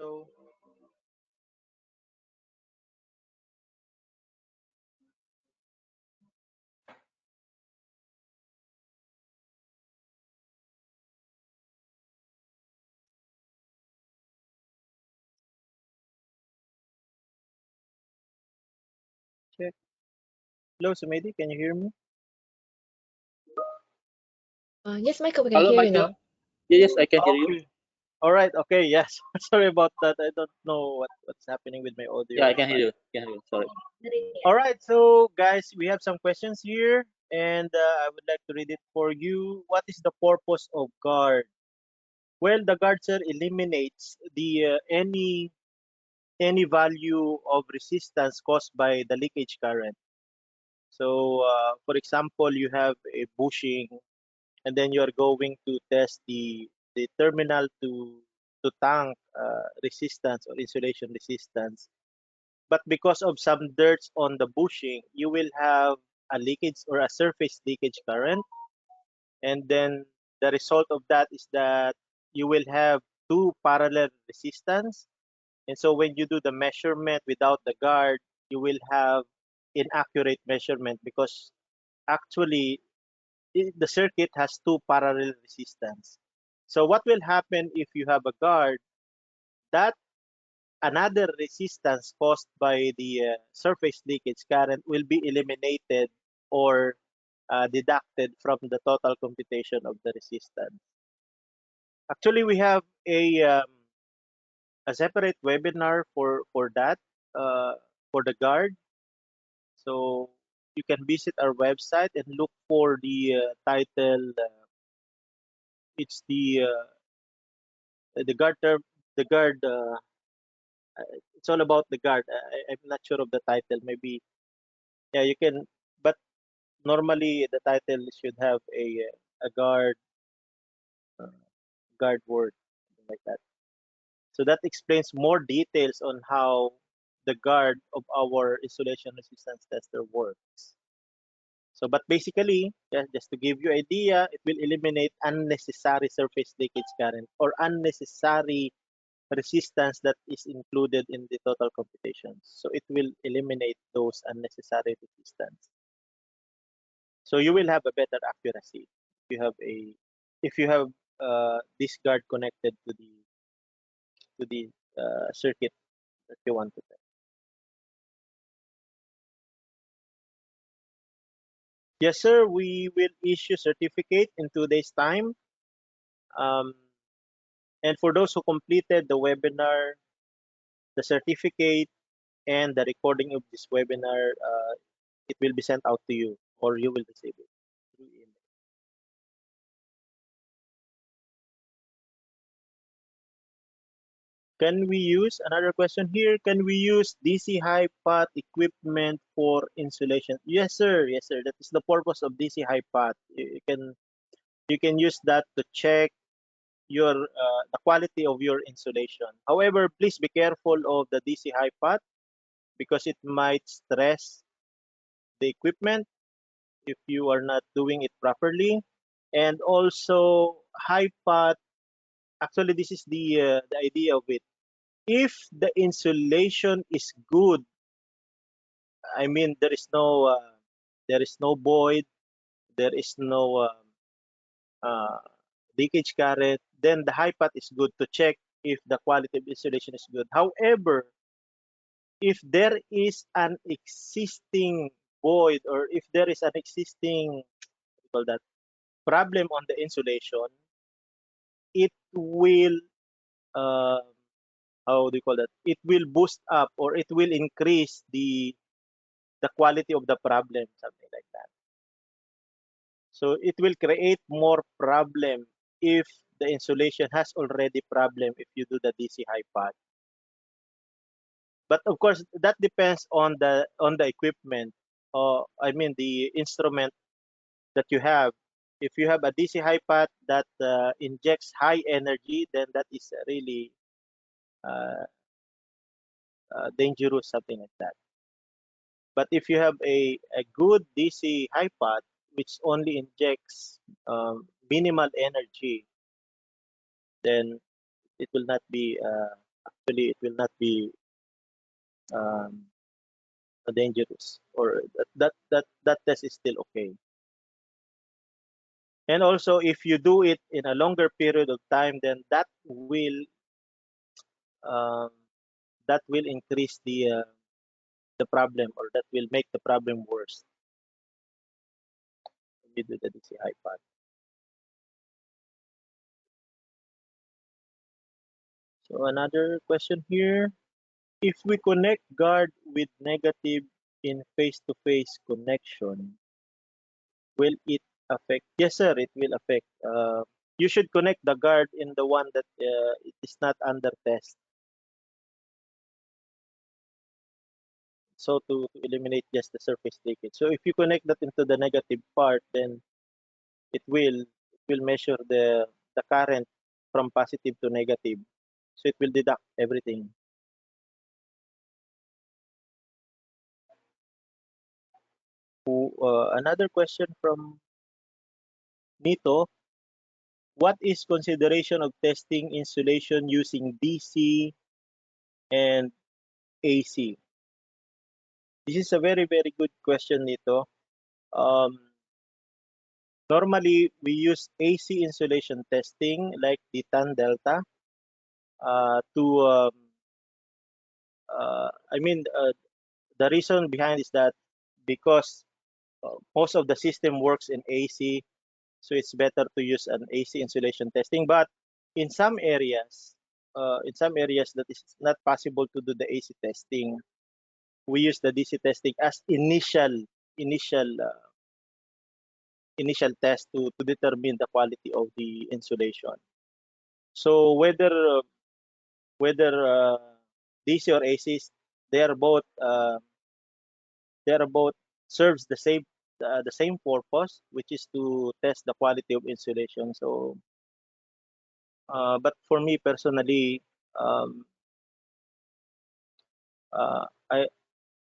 [SPEAKER 1] So, check. Hello, Sumedi. Can you hear me?
[SPEAKER 4] Yes, Michael, we can
[SPEAKER 5] Hello,
[SPEAKER 4] hear you
[SPEAKER 5] Michael.
[SPEAKER 4] now.
[SPEAKER 5] Yes, I can hear you.
[SPEAKER 1] Okay. All right. Okay. Yes. Sorry about that. I don't know what's happening with my audio
[SPEAKER 5] Yeah, I
[SPEAKER 1] this
[SPEAKER 5] can hear
[SPEAKER 1] time.
[SPEAKER 5] you. Can hear you. Sorry.
[SPEAKER 1] All right. So, guys, we have some questions here, and I would like to read it for you. What is the purpose of guard? Well, the guard, sir, eliminates the any value of resistance caused by the leakage current. So, for example, you have a bushing, and then you are going to test the terminal to tank resistance or insulation resistance. But because of some dirts on the bushing, you will have a leakage or a surface leakage current, and then the result of that is that you will have two parallel resistance. And so when you do the measurement without the guard, you will have inaccurate measurement because actually the circuit has two parallel resistance. So what will happen if you have a guard? That another resistance caused by the surface leakage current will be eliminated or deducted from the total computation of the resistance. Actually, we have a separate webinar for that for the guard. So you can visit our website and look for the title. It's the guard term. The guard. It's all about the guard. I'm not sure of the title. Maybe yeah, you can. But normally the title should have a uh, guard word, something like that. So that explains more details on how the guard of our insulation resistance tester works. So, but basically, just to give you idea, it will eliminate unnecessary surface leakage current or unnecessary resistance that is included in the total computations. So it will eliminate those unnecessary resistance. So you will have a better accuracy if you have this guard connected to the circuit that you want to test. Yes, sir. We will issue certificate in 2 days' time. Um, and for those who completed the webinar, the certificate and the recording of this webinar, it will be sent out to you, or you will receive it through email. Can we use another question here? Can we use DC high pot equipment for insulation? Yes, sir. Yes, sir. That is the purpose of DC high pot. You can use that to check your the quality of your insulation. However, please be careful of the DC high pot because it might stress the equipment if you are not doing it properly. And also high pot, actually this is the idea of it. If the insulation is good, I mean there is no void, there is no uh, leakage current, then the high pot is good to check if the quality of insulation is good. However, if there is an existing void or if there is an existing what do you call that problem on the insulation, it will uh, how do you call that? It will boost up or it will increase the quality of the problem, something like that. So it will create more problem if the insulation has already problem if you do the DC high pot. But of course, that depends on the equipment. I mean the instrument that you have. If you have a DC high pot that injects high energy, then that is really uh, dangerous, something like that. But if you have a good DC high pot which only injects minimal energy, then it will not be actually it will not be um, dangerous or that test is still okay. And also if you do it in a longer period of time, then um, that will increase the problem or that will make the problem worse when you do the DC high pot. So another question here. If we connect guard with negative in face-to-face connection, will it affect? Yes, sir, it will affect. you should connect the guard in the one that it is not under test. So to eliminate just the surface leakage. So if you connect that into the negative part, then it will measure the current from positive to negative. So it will deduct everything. Another question from Nito. What is consideration of testing insulation using DC and AC? This is a very, very good question, Nito. Um, Normally, we use AC insulation testing like the tan delta to, I mean, the reason behind is that because most of the system works in AC, so it's better to use an AC insulation testing. But in some areas, that is not possible to do the AC testing, we use the DC testing as initial initial test to determine the quality of the insulation. So whether DC or AC, they are both uh, they are both serves the same purpose, which is to test the quality of insulation. So, but for me personally, um, uh, I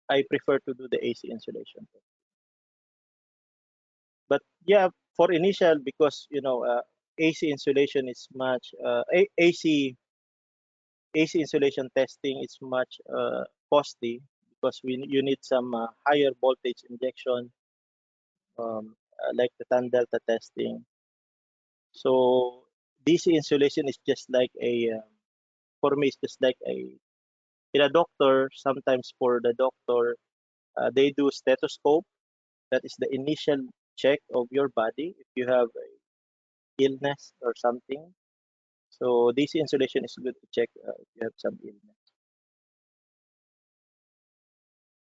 [SPEAKER 1] I prefer to do the AC insulation. But yeah, for initial, because AC insulation is much AC insulation testing is much costly because you need some higher voltage injection, like the tan delta testing. So DC insulation is just like for me, it's just like in a doctor. Sometimes for the doctor, they do stethoscope. That is the initial check of your body if you have a illness or something. So DC insulation is good to check if you have some illness.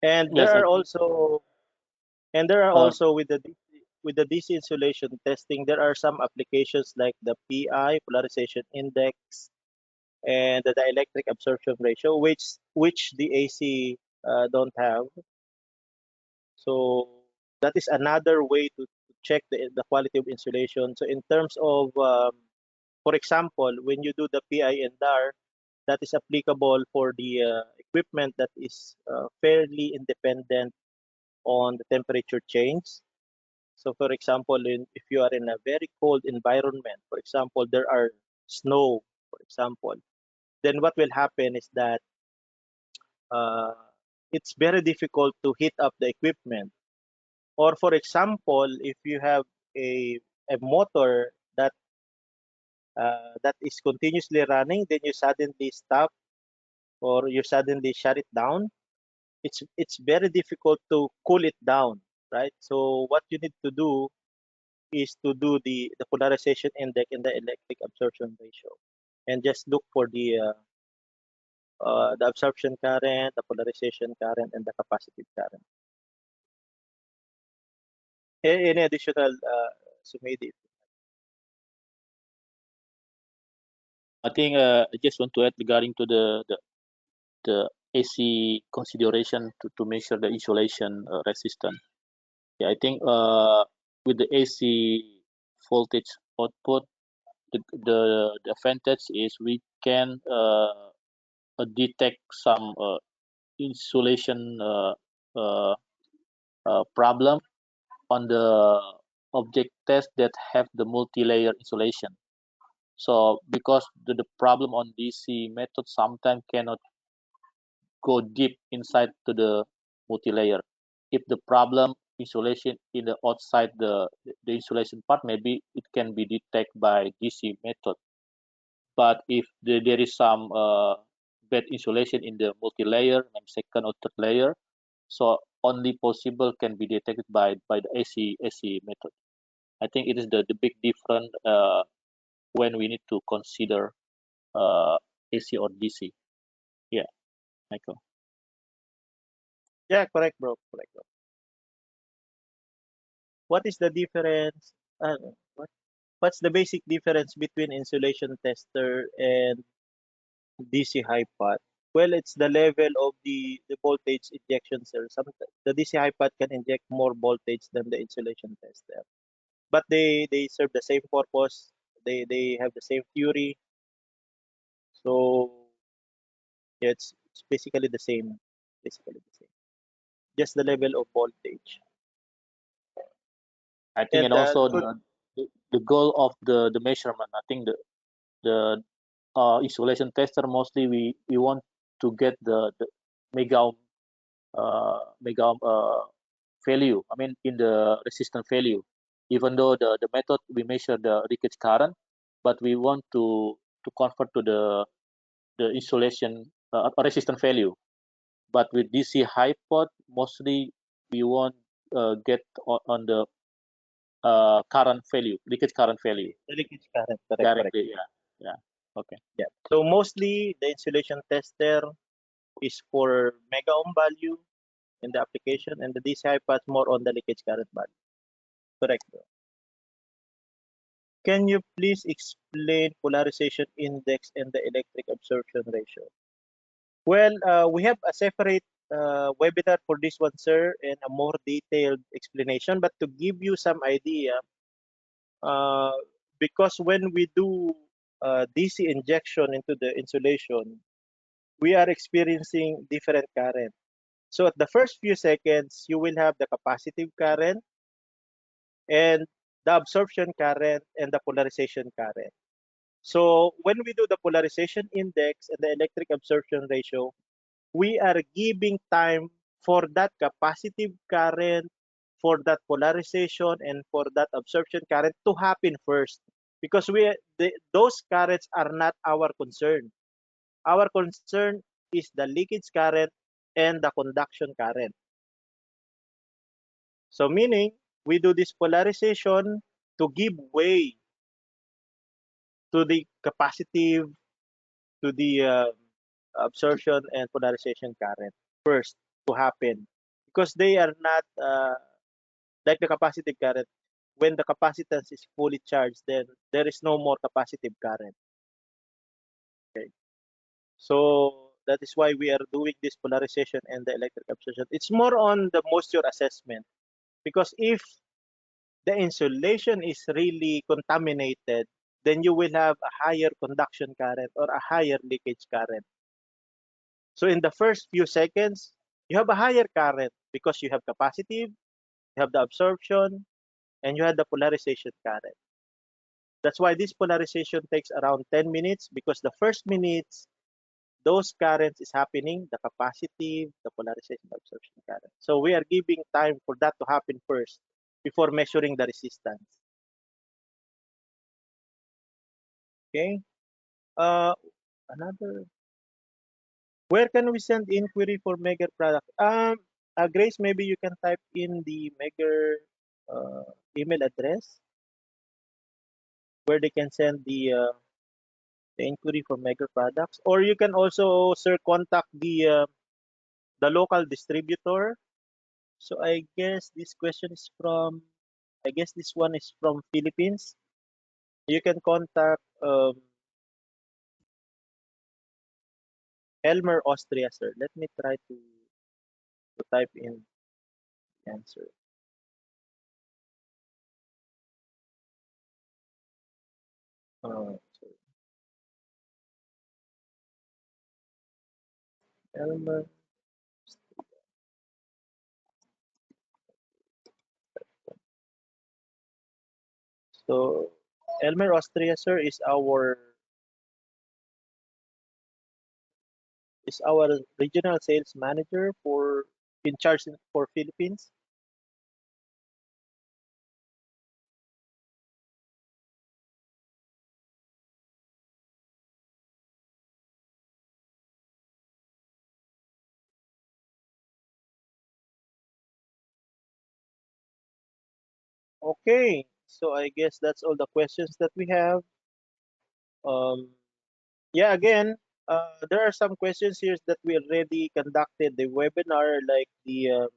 [SPEAKER 1] And there
[SPEAKER 5] Yes, I
[SPEAKER 1] are
[SPEAKER 5] think.
[SPEAKER 1] also and there are
[SPEAKER 5] Uh,
[SPEAKER 1] also with the DC insulation testing, there are some applications like the PI polarization index and the dielectric absorption ratio, which the AC don't have. So that is another way to check the quality of insulation. So in terms of, for example, when you do the PI and DAR, that is applicable for the equipment that is fairly independent on the temperature change. So for example, if you are in a very cold environment, for example, there are snow, for example, then what will happen is that uh, it's very difficult to heat up the equipment. Or for example, if you have a motor that is continuously running, then you suddenly stop or you suddenly shut it down. It's very difficult to cool it down, right? So what you need to do is to do the polarization index and the electric absorption ratio, and just look for the absorption current, the polarization current, and the capacitive current. Any additional, Sumedi?
[SPEAKER 5] I think I just want to add regarding to the AC consideration to measure the insulation resistance. Yeah, I think with the AC voltage output, the advantage is we can detect some insulation uh, problem on the object test that have the multi-layer insulation. So because the problem on DC method sometimes cannot go deep inside to the multi-layer. If the problem insulation in the outside the insulation part, maybe it can be detected by DC method. But if there is some bad insulation in the multi-layer, maybe second or third layer, so only possible can be detected by the AC method. I think it is the big difference when we need to consider AC or DC. Yeah, Michael.
[SPEAKER 1] Yeah, correct, bro. Correct, bro. What is the difference? What? What's the basic difference between insulation tester and DC high pot? Well, it's the level of the voltage injection cell. The DC high pot can inject more voltage than the insulation tester, but they serve the same purpose. They have the same theory. So yeah, it's basically the same. Basically the same. Just the level of voltage.
[SPEAKER 5] I think,
[SPEAKER 1] And
[SPEAKER 5] and also
[SPEAKER 1] good.
[SPEAKER 5] the goal of the measurement. I think the isolation tester mostly we want to get the mega ohm mega ohm value. I mean, in the resistance value. Even though the method we measure the leakage current, but we want to convert to the insulation resistance value. But with DC high pot, mostly we want get on the current value, leakage current value
[SPEAKER 1] The leakage current. Correct. Correct.
[SPEAKER 5] directly. Yeah, yeah. Okay.
[SPEAKER 1] Yeah. So mostly the insulation tester is for mega ohm value in the application, and the DC high pot more on the leakage current value. Correct. Can you please explain polarization index and the electric absorption ratio? Well, we have a separate webinar for this one, sir, and a more detailed explanation. But to give you some idea, uh, because when we do DC injection into the insulation, we are experiencing different current. So at the first few seconds, you will have the capacitive current and the absorption current and the polarization current. So when we do the polarization index and the electric absorption ratio, we are giving time for that capacitive current, for that polarization, and for that absorption current to happen first. Because those currents are not our concern. Our concern is the leakage current and the conduction current. So meaning, we do this polarization to give way to the capacitive, to the absorption and polarization current first to happen, because they are not like the capacitive current. When the capacitance is fully charged, then there is no more capacitive current. Okay, so that is why we are doing this polarization and the electric absorption. It's more on the moisture assessment, because if the insulation is really contaminated, then you will have a higher conduction current or a higher leakage current. So in the first few seconds, you have a higher current because you have capacitive, you have the absorption, and you have the polarization current. That's why this polarization takes around 10 minutes, because the first minutes, those currents is happening, the capacitive, the polarization, the absorption current. So we are giving time for that to happen first before measuring the resistance. Okay. Uh, Another. Where can we send inquiry for Megger product? Grace, maybe you can type in the Megger email address where they can send the inquiry for Megger products, or you can also, sir, contact the local distributor. So I guess this question is from, I guess this one is from Philippines. You can contact Elmer Austria, sir. Let me try to type in the answer. Sorry. Elmer. So Elmer Austria, sir, is our regional sales manager for in charge for Philippines. Okay, so I guess that's all the questions that we have. Um, yeah, again, there are some questions here that we already conducted the webinar, like the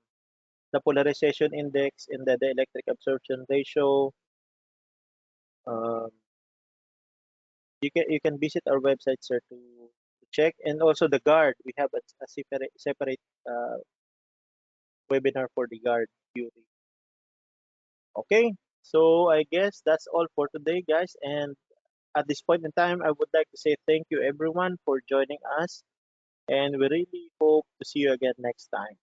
[SPEAKER 1] polarization index and the electric absorption ratio. you can visit our website, sir, to check. And also the guard, we have a separate webinar for the guard duty. Okay, so I guess that's all for today, guys. And at this point in time, I would like to say thank you everyone for joining us, and we really hope to see you again next time.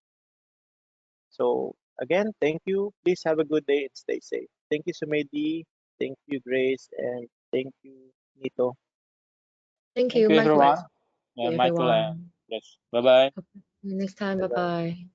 [SPEAKER 1] So again, thank you. Please have a good day and stay safe. Thank you, Sumedi. Thank you, Grace, and thank you, Nito.
[SPEAKER 4] Thank
[SPEAKER 5] Thank
[SPEAKER 4] you,
[SPEAKER 5] you,
[SPEAKER 4] Michael.
[SPEAKER 5] everyone.
[SPEAKER 4] Thank you,
[SPEAKER 5] Michael and
[SPEAKER 4] everyone.
[SPEAKER 5] yes. Bye bye.
[SPEAKER 4] See you next time.
[SPEAKER 1] Bye
[SPEAKER 4] Bye
[SPEAKER 1] bye.
[SPEAKER 4] bye.